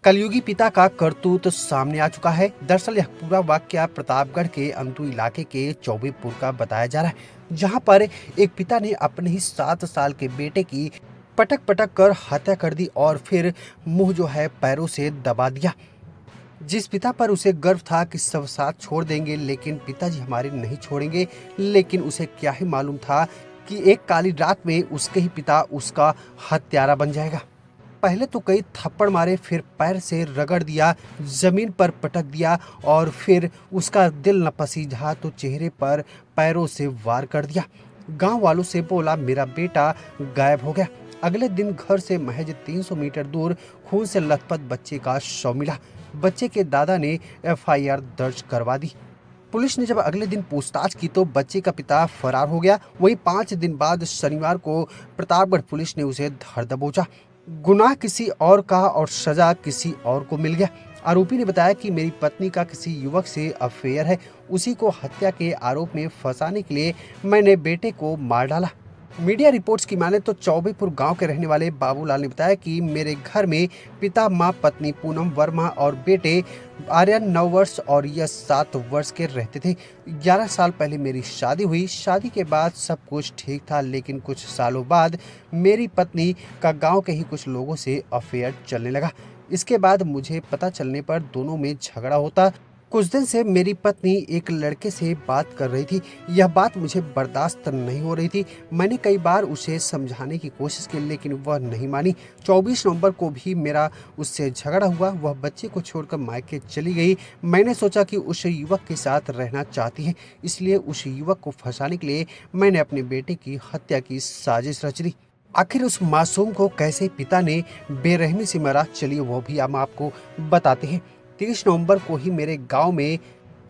कलयुगी पिता का करतूत सामने आ चुका है। दरअसल यह पूरा वाकया प्रतापगढ़ के अंतु इलाके के चौबेपुर का बताया जा रहा है, जहां पर एक पिता ने अपने ही 7 साल के बेटे की पटक पटक कर हत्या कर दी और फिर मुंह जो है पैरों से दबा दिया। जिस पिता पर उसे गर्व था कि सब साथ छोड़ देंगे, लेकिन पिताजी हमारे नहीं छोड़ेंगे, लेकिन उसे क्या ही मालूम था कि एक काली रात में उसके ही पिता उसका हत्यारा बन जाएगा। पहले तो कई थप्पड़ मारे, फिर पैर से रगड़ दिया, जमीन पर पटक दिया और फिर उसका दिल न पसीजा तो चेहरे पर पैरों से वार कर दिया। गांव वालों से बोला मेरा बेटा गायब हो गया। अगले दिन घर से महज 300 मीटर दूर खून से लथपथ बच्चे का शव मिला। बच्चे के दादा ने एफआईआर दर्ज करवा दी। पुलिस ने जब अगले दिन पूछताछ की तो बच्चे का पिता फरार हो गया। वहीं 5 दिन बाद शनिवार को प्रतापगढ़ पुलिस ने उसे धर दबोचा। गुनाह किसी और का और सजा किसी और को मिल गया। आरोपी ने बताया कि मेरी पत्नी का किसी युवक से अफेयर है, उसी को हत्या के आरोप में फंसाने के लिए मैंने बेटे को मार डाला। मीडिया रिपोर्ट्स की माने तो चौबेपुर गांव के रहने वाले बाबूलाल ने बताया कि मेरे घर में पिता, मां, पत्नी पूनम वर्मा और बेटे आर्यन 9 वर्ष और यश 7 वर्ष के रहते थे। 11 साल पहले मेरी शादी हुई। शादी के बाद सब कुछ ठीक था, लेकिन कुछ सालों बाद मेरी पत्नी का गांव के ही कुछ लोगों से अफेयर चलने लगा। इसके बाद मुझे पता चलने पर दोनों में झगड़ा होता। कुछ दिन से मेरी पत्नी एक लड़के से बात कर रही थी। यह बात मुझे बर्दाश्त नहीं हो रही थी। मैंने कई बार उसे समझाने की कोशिश की, लेकिन वह नहीं मानी। 24 नवंबर को भी मेरा उससे झगड़ा हुआ। वह बच्चे को छोड़कर मायके चली गई। मैंने सोचा कि उस युवक के साथ रहना चाहती है, इसलिए उस युवक को फंसाने के लिए मैंने अपने बेटे की हत्या की साजिश रच ली। आखिर उस मासूम को कैसे पिता ने बेरहमी से मारा, चलिए वो भी हम आपको बताते हैं। 30 नवंबर को ही मेरे गांव में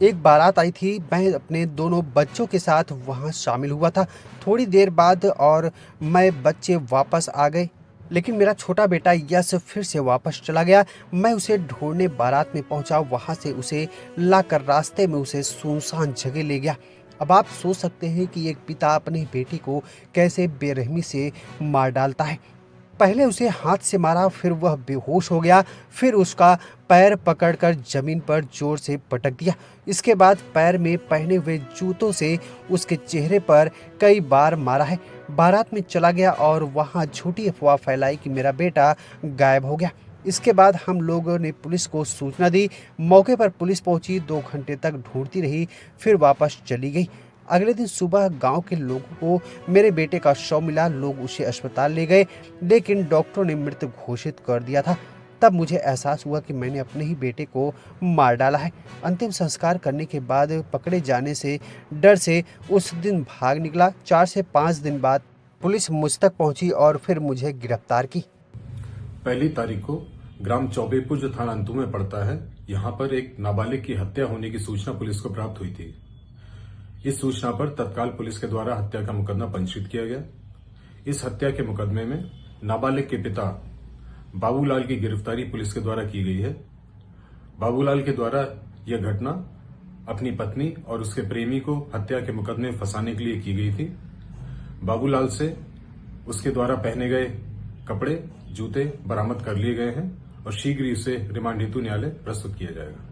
एक बारात आई थी। मैं अपने दोनों बच्चों के साथ वहां शामिल हुआ था। थोड़ी देर बाद और मैं बच्चे वापस आ गए, लेकिन मेरा छोटा बेटा यश फिर से वापस चला गया। मैं उसे ढूंढने बारात में पहुंचा। वहां से उसे लाकर रास्ते में उसे सुनसान जगह ले गया। अब आप सोच सकते हैं कि एक पिता अपने बेटे को कैसे बेरहमी से मार डालता है। पहले उसे हाथ से मारा, फिर वह बेहोश हो गया, फिर उसका पैर पकड़कर जमीन पर जोर से पटक दिया। इसके बाद पैर में पहने हुए जूतों से उसके चेहरे पर कई बार मारा है। बारात में चला गया और वहां झूठी अफवाह फैलाई कि मेरा बेटा गायब हो गया। इसके बाद हम लोगों ने पुलिस को सूचना दी। मौके पर पुलिस पहुंची, 2 घंटे तक ढूंढती रही, फिर वापस चली गई। अगले दिन सुबह गांव के लोगों को मेरे बेटे का शव मिला। लोग उसे अस्पताल ले गए, लेकिन डॉक्टरों ने मृत घोषित कर दिया था। तब मुझे एहसास हुआ कि मैंने अपने ही बेटे को मार डाला है। अंतिम संस्कार करने के बाद पकड़े जाने से डर से उस दिन भाग निकला। 4 से 5 दिन बाद पुलिस मुझ तक पहुंची और फिर मुझे गिरफ्तार की। पहली तारीख को ग्राम चौबेपुर जो थाना अंतु में पड़ता है, यहाँ पर एक नाबालिग की हत्या होने की सूचना पुलिस को प्राप्त हुई थी। इस सूचना पर तत्काल पुलिस के द्वारा हत्या का मुकदमा पंजीकृत किया गया। इस हत्या के मुकदमे में नाबालिग के पिता बाबूलाल की गिरफ्तारी पुलिस के द्वारा की गई है। बाबूलाल के द्वारा यह घटना अपनी पत्नी और उसके प्रेमी को हत्या के मुकदमे में फंसाने के लिए की गई थी। बाबूलाल से उसके द्वारा पहने गए कपड़े, जूते बरामद कर लिए गए हैं और शीघ्र ही उसे रिमांड हेतु न्यायालय प्रस्तुत किया जाएगा।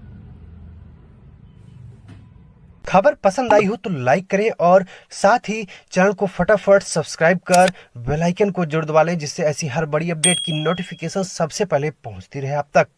खबर पसंद आई हो तो लाइक करें और साथ ही चैनल को फटाफट सब्सक्राइब कर बेल आइकन को जरूर दबा लें, जिससे ऐसी हर बड़ी अपडेट की नोटिफिकेशन सबसे पहले पहुंचती रहे आप तक।